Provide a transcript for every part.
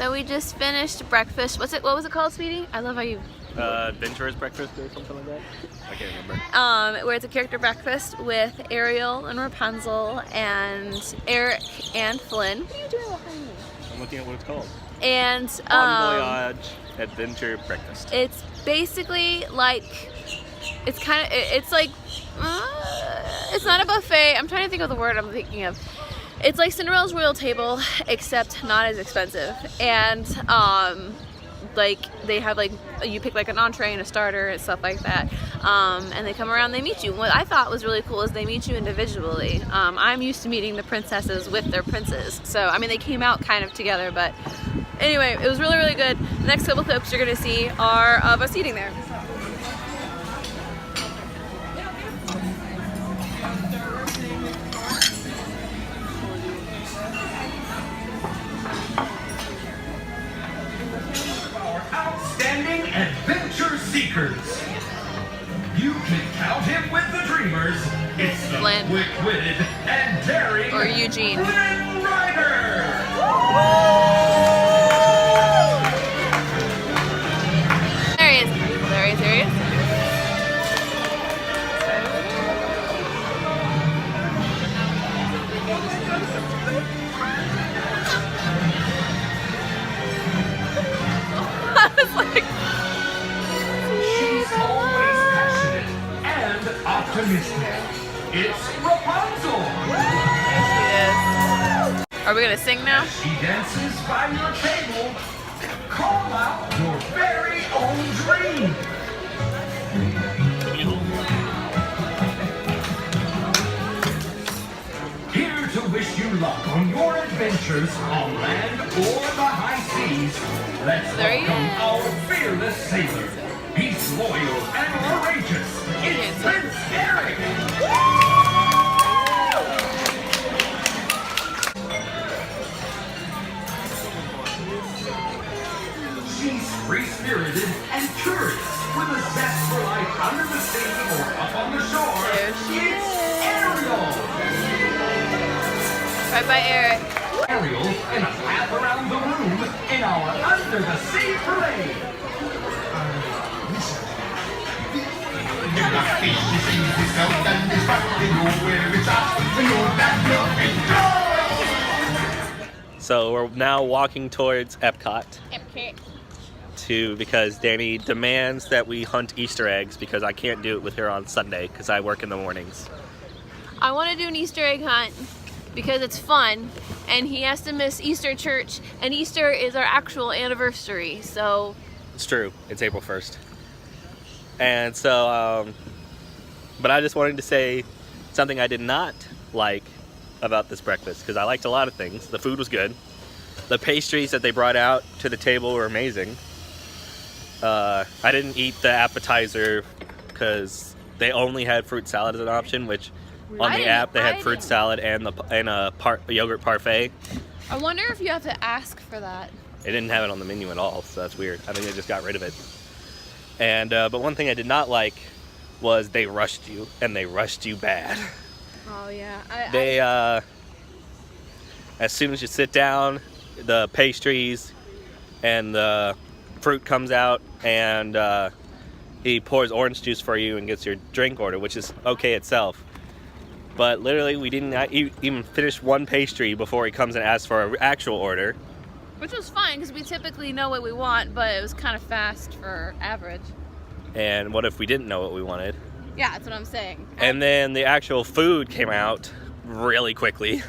So we just finished breakfast. What was it called, sweetie? I love how you... Adventurous breakfast or something like that? I can't remember. Where it's a character breakfast with Ariel and Rapunzel and Eric and Flynn. What are you doing behind me? I'm looking at what it's called. And Voyage Adventure Breakfast. It's basically like, it's like, it's not a buffet. I'm trying to think of the word I'm thinking of. It's like Cinderella's Royal Table, except not as expensive. And like they have like, you pick like an entree and a starter and stuff like that. And they come around, they meet you. What I thought was really cool is they meet you individually. I'm used to meeting the princesses with their princes. So, I mean, they came out kind of together, but anyway, it was really, really good. The next couple clips you're gonna see are of us eating there. Outstanding adventure seekers. You can count him with the dreamers. It's the Flynn. quick-witted and daring Or Eugene. Flynn Rider. There he is. There he is. There he is. I was like, She's always passionate and optimistic. It's Rapunzel. there she is. Are we gonna sing now? She dances by your table. Call out your very own dream. Here to wish you luck on your adventures on land or the high seas. Let's There he welcome is. our fearless sailor. He's loyal and courageous. It's Prince Eric. She's free-spirited and curious with a zest for life under the sea or up on the shore. There she It's is. Ariel. Right by Eric. Ariel in a lap around the room in our Under the Sea parade. So we're now walking towards Epcot because Dani demands that we hunt Easter eggs because I can't do it with her on Sunday because I work in the mornings. I want to do an Easter egg hunt because it's fun, and he has to miss Easter church, and Easter is our actual anniversary, so... It's true. It's April 1st. And so, but I just wanted to say something I did not like about this breakfast because I liked a lot of things. The food was good. The pastries that they brought out to the table were amazing. I didn't eat the appetizer because they only had fruit salad as an option, which on the app they had fruit salad and a yogurt parfait. I wonder if you have to ask for that. They didn't have it on the menu at all, so that's weird. I think they just got rid of it. And but one thing I did not like was they rushed you, and they rushed you bad. Oh yeah. As soon as you sit down, the pastries and the fruit comes out, and he pours orange juice for you and gets your drink order, which is okay itself. But literally, we didn't even finish one pastry before he comes and asks for an actual order. Which was fine because we typically know what we want, but it was kind of fast for average. And what if we didn't know what we wanted? Yeah, that's what I'm saying. And then the actual food came out really quickly.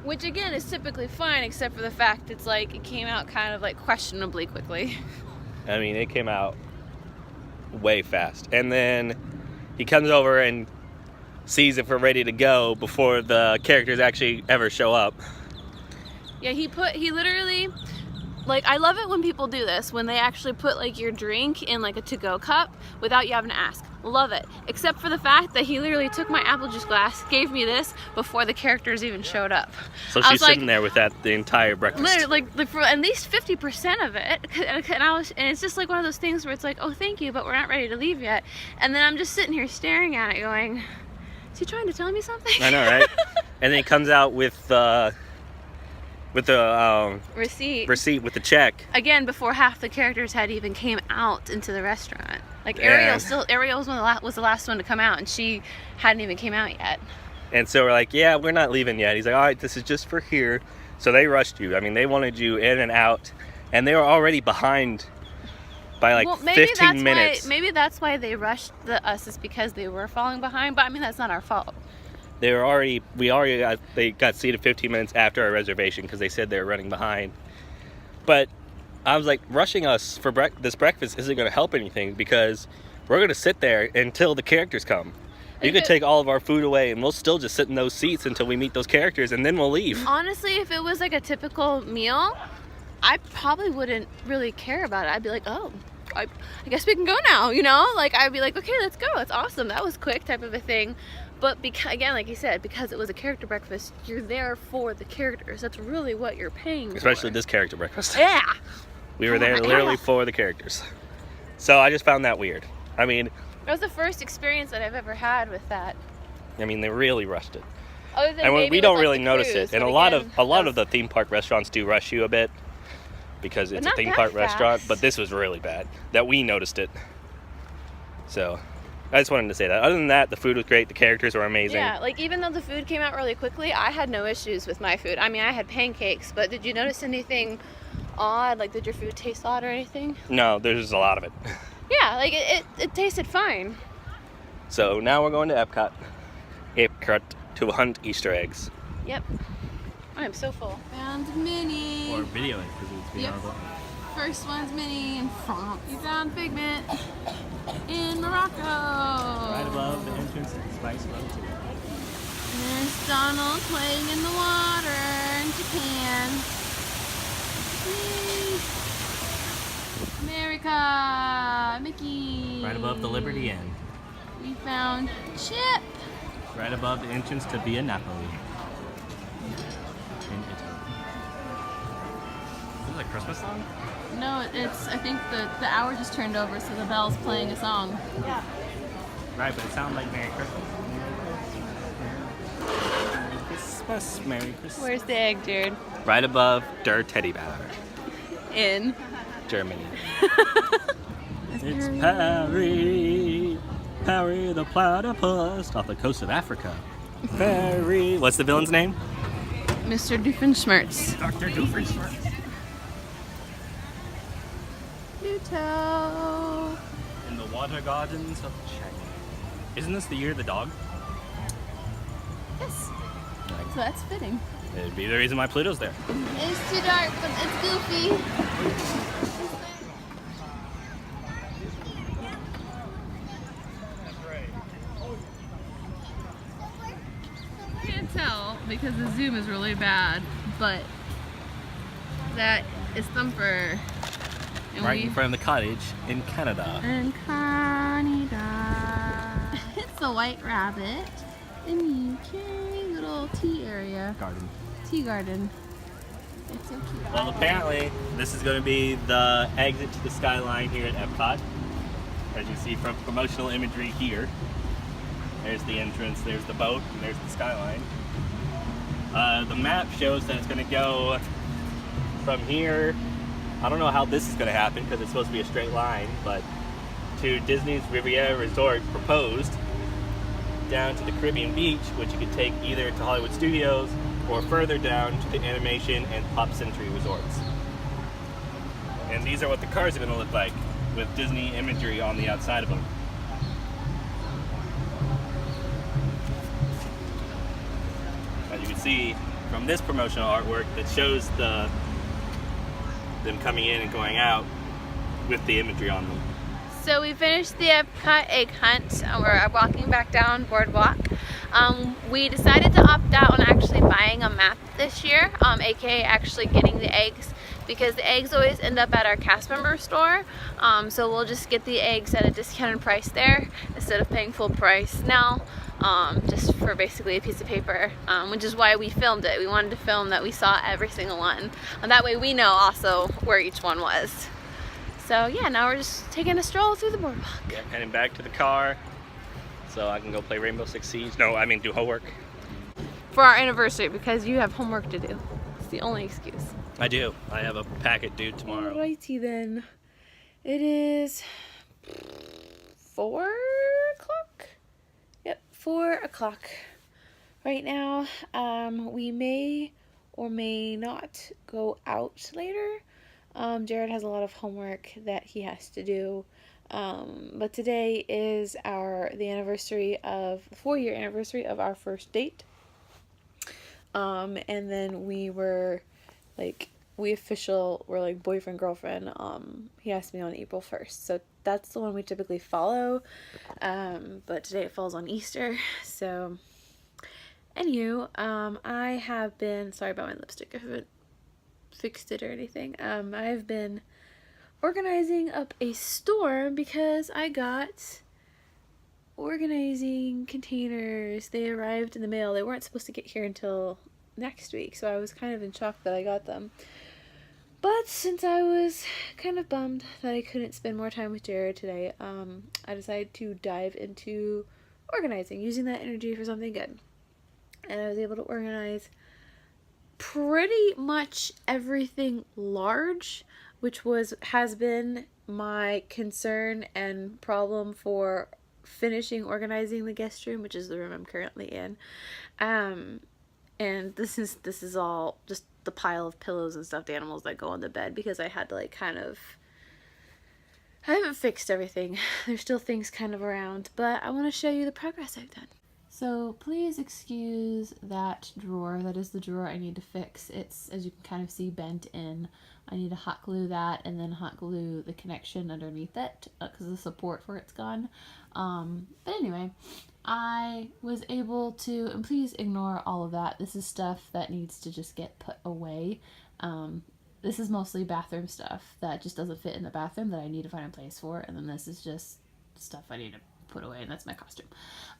Which again is typically fine, except for the fact it's like it came out kind of like questionably quickly. I mean, it came out way fast. And then he comes over and sees if we're ready to go before the characters actually ever show up. Yeah, he literally, like, I love it when people do this, when they actually put like your drink in like a to-go cup without you having to ask. Love it. Except for the fact that he literally took my apple juice glass, gave me this before the characters even showed up. So she's sitting there with that the entire breakfast. Literally, like for at least 50% of it, and it's just like one of those things where it's like, oh, thank you, but we're not ready to leave yet. And then I'm just sitting here staring at it, going, is he trying to tell me something? I know, right? And then he comes out with with the receipt with the check. again before half the characters had even came out into the restaurant. Like And- Ariel was the last one to come out, and she hadn't even came out yet. And so we're like, yeah, we're not leaving yet. He's like, all right, this is just for here. So they rushed you. I mean, they wanted you in and out, and they were already behind by like 15 minutes. Maybe that's why they rushed us, is because they were falling behind. But I mean, that's not our fault. They got seated 15 minutes after our reservation because they said they were running behind. But I was like, rushing us for this breakfast isn't going to help anything, because we're going to sit there until the characters come. You could take all of our food away and we'll still just sit in those seats until we meet those characters, and then we'll leave. Honestly, if it was like a typical meal, I probably wouldn't really care about it. I'd be like, oh, I guess we can go now, you know? Like, I'd be like, okay, let's go. It's awesome. That was quick, type of a thing. But again, like you said, because it was a character breakfast, you're there for the characters. That's really what you're paying for. Especially this character breakfast. Yeah. We were there literally for the characters. So I just found that weird. I mean, That was the first experience that I've ever had with that. they really rushed it. Other than And maybe we with, don't like, really the notice cruise, it. And but a lot again, of the theme park restaurants do rush you a bit, because it's a not theme that park restaurant. fast. But this was really bad that we noticed it. So I just wanted to say that. Other than that, the food was great. The characters were amazing. Yeah, like even though the food came out really quickly, I had no issues with my food. I mean, I had pancakes, but did you notice anything odd? Like, did your food taste odd or anything? No, there's a lot of it. Yeah, like it tasted fine. So now we're going to Epcot to hunt Easter eggs. Yep. I am so full. Found Minnie. Or video it, because it's being Yep. First one's Minnie in France. You found Figment in Morocco. Right above the entrance to the Spice Road. And there's Donald playing in the water in Japan. Yay. America, Mickey. Right above the Liberty Inn. We found Chip. Right above the entrance to Via Napoli. In Italy. Is this a Christmas song? No, it's. I think the hour just turned over, so the bell's playing a song. Yeah. Right, but it sounds like Merry Christmas. Merry Christmas, Merry Christmas. Where's the egg, Jared? Right above Der Teddy Bear, In. Germany. It's Perry, Perry the platypus, off the coast of Africa. Perry, what's the villain's name? Mr. Doofenshmirtz. Dr. Doofenshmirtz. Pluto. In the water gardens of China. Isn't this the year of the dog? Yes. So that's fitting. It'd be the reason why Pluto's there. It's too dark, but it's goofy. Can't tell because the zoom is really bad, but that is Thumper. And Right in front of the cottage in Canada. in Canada. It's a white rabbit in the UK little tea area. Garden. Tea garden. It's so cute. Well, apparently, this is going to be the exit to the skyline here at Epcot. As you see from promotional imagery here. There's the entrance, there's the boat, and there's the skyline. The map shows that it's going to go from here. I don't know how this is going to happen because it's supposed to be a straight line, but to Disney's Riviera Resort proposed, down to the Caribbean Beach, which you could take either to Hollywood Studios or further down to the Animation and Pop Century resorts. And these are what the cars are going to look like, with Disney imagery on the outside of them. As you can see from this promotional artwork that shows them coming in and going out with the imagery on them. So we finished the Epcot egg hunt. We're walking back down Boardwalk. We decided to opt out on actually buying a map this year, aka actually getting the eggs, because the eggs always end up at our cast member store. So we'll just get the eggs at a discounted price there instead of paying full price now, just for basically a piece of paper, which is why we filmed it. We wanted to film that we saw every single one, and that way we know also where each one was. So yeah, now we're just taking a stroll through the boardwalk. Yeah, heading back to the car so I can go play Rainbow Six Siege. No, I mean do homework. For our anniversary, because you have homework to do. It's the only excuse. I do. I have a packet due tomorrow. Alrighty then. It is 4 o'clock? Yep, 4 o'clock. Right now, we may or may not go out later. Jared has a lot of homework that he has to do. But today is the 4-year anniversary of our first date. And then we're like boyfriend, girlfriend. He asked me on April 1st. So that's the one we typically follow. But today it falls on Easter. So, anywho, I have been, sorry about my lipstick. I haven't fixed it or anything. I've been organizing up a store because I got organizing containers. They arrived in the mail. They weren't supposed to get here until next week, so I was kind of in shock that I got them. But since I was kind of bummed that I couldn't spend more time with Jared today, I decided to dive into organizing, using that energy for something good. And I was able to organize pretty much everything large, which has been my concern and problem for finishing organizing the guest room, which is the room I'm currently in. And this is all just the pile of pillows and stuffed animals that go on the bed, because I had to I haven't fixed everything. There's still things kind of around, but I want to show you the progress I've done. So please excuse that drawer. That is the drawer I need to fix. It's, as you can kind of see, bent in. I need to hot glue that and then hot glue the connection underneath it because the support for it's gone. But anyway, I was able to, and please ignore all of that. This is stuff that needs to just get put away. This is mostly bathroom stuff that just doesn't fit in the bathroom that I need to find a place for. And then this is just stuff I need to put away, and that's my costume.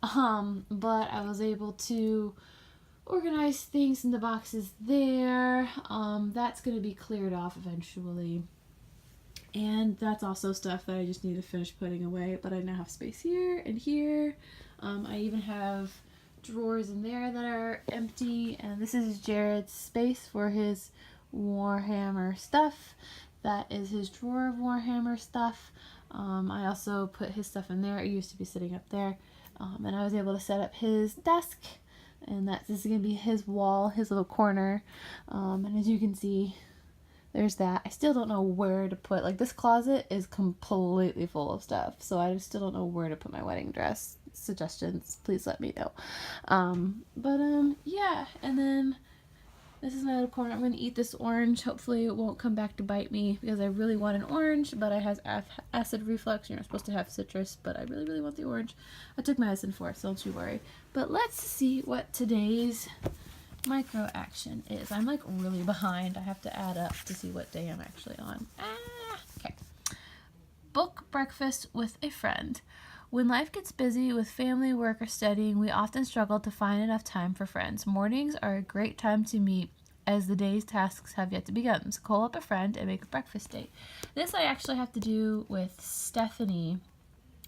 But I was able to organize things in the boxes there. That's going to be cleared off eventually. And that's also stuff that I just need to finish putting away, but I now have space here and here. I even have drawers in there that are empty, and this is Jared's space for his Warhammer stuff. That is his drawer of Warhammer stuff. I also put his stuff in there. It used to be sitting up there. And I was able to set up his desk, and this is going to be his wall, his little corner. And as you can see, there's that. I still don't know where to put, this closet is completely full of stuff, so I still don't know where to put my wedding dress. Suggestions, please let me know. Yeah, and then this is my little corner. I'm going to eat this orange. Hopefully it won't come back to bite me, because I really want an orange, but I have acid reflux. You're not supposed to have citrus, but I really, really want the orange. I took medicine for it, so don't you worry. But let's see what today's micro action is. I'm really behind. I have to add up to see what day I'm actually on. Okay. Book breakfast with a friend. When life gets busy with family, work, or studying, we often struggle to find enough time for friends. Mornings are a great time to meet, as the day's tasks have yet to begin. So call up a friend and make a breakfast date. This I actually have to do with Stephanie,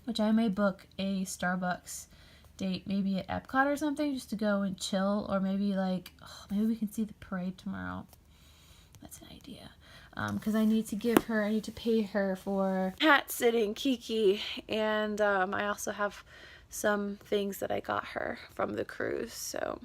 which I may book a Starbucks date, maybe at Epcot or something, just to go and chill, or maybe maybe we can see the parade tomorrow. That's an idea. Because I need to pay her for hat sitting, Kiki, and I also have some things that I got her from the cruise. So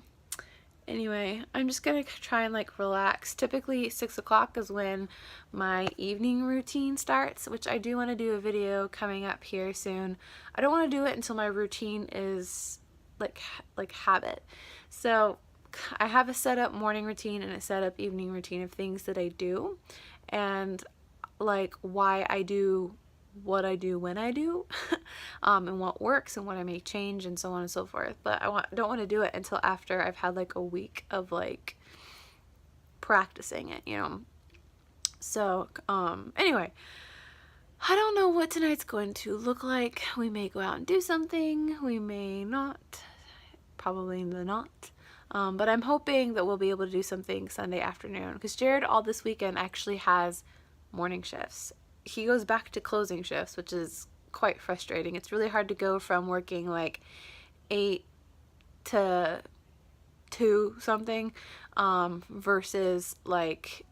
anyway, I'm just gonna try and relax. Typically 6 o'clock is when my evening routine starts, which I do want to do a video coming up here soon. I don't want to do it until my routine is like habit. So I have a set up morning routine and a set up evening routine of things that I do, and why I do what I do when I do, and what works and what I may change and so on and so forth. But I don't want to do it until after I've had a week of practicing it, So anyway, I don't know what tonight's going to look like. We may go out and do something, we may not, probably not. But I'm hoping that we'll be able to do something Sunday afternoon, because Jared all this weekend actually has morning shifts. He goes back to closing shifts, which is quite frustrating. It's really hard to go from working 8 to 2 something, versus like,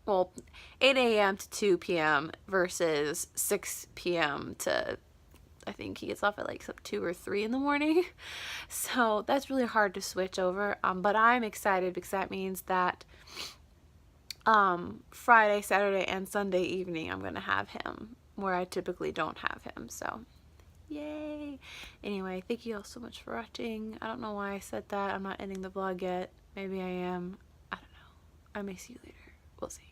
well, 8 a.m. to 2 p.m. versus 6 p.m. to, I think he gets off at like some 2 or 3 in the morning. So that's really hard to switch over. But I'm excited because that means that Friday, Saturday, and Sunday evening I'm gonna have him where I typically don't have him. So yay. Anyway, thank you all so much for watching. I don't know why I said that. I'm not ending the vlog yet. Maybe I am. I don't know. I may see you later. We'll see.